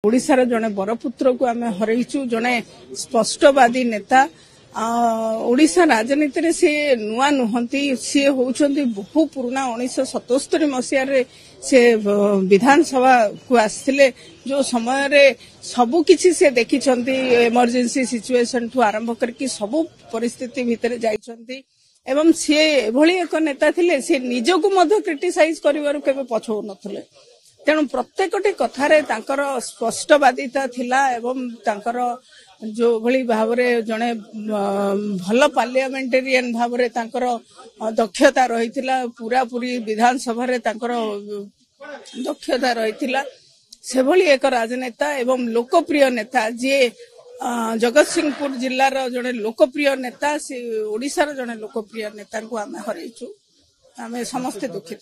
ओडिशार जड़े बरपुत्र को आम हरइचु जड़े स्पष्टवादी नेता ओडिशा राजनीति रे से नुआ नुहंती सी होउछंती बहु पुराना 1977 मसीह से विधानसभा को आसथिले जो समय रे सबु किछि से देखिछंती इमरजेंसी सिचुएशन ठू आरंभ करके सबु परिस्थिति भितर जाइछंती एवं सी एभली एक नेता थिले से निजको मध्य क्रिटिसाइज करिवार केबे पछौ नथले तेणु प्रत्येकटी कथारे तांकर स्पष्टवादिता थिला एवं तांकर जो भली भावरे जने भल पार्लियामेंटेरियन भावरे तांकर दक्षता रहिथिला पूरा पूरी विधानसभा रे तांकर दक्षता रहिथिला से भली एक राजनेता एवं लोकप्रिय नेता जे जगतसिंहपुर जिल्लार जने लोकप्रिय नेता से ओडिशार जने लोकप्रिय नेता को आमे हरैछु आमे समस्त दुखित।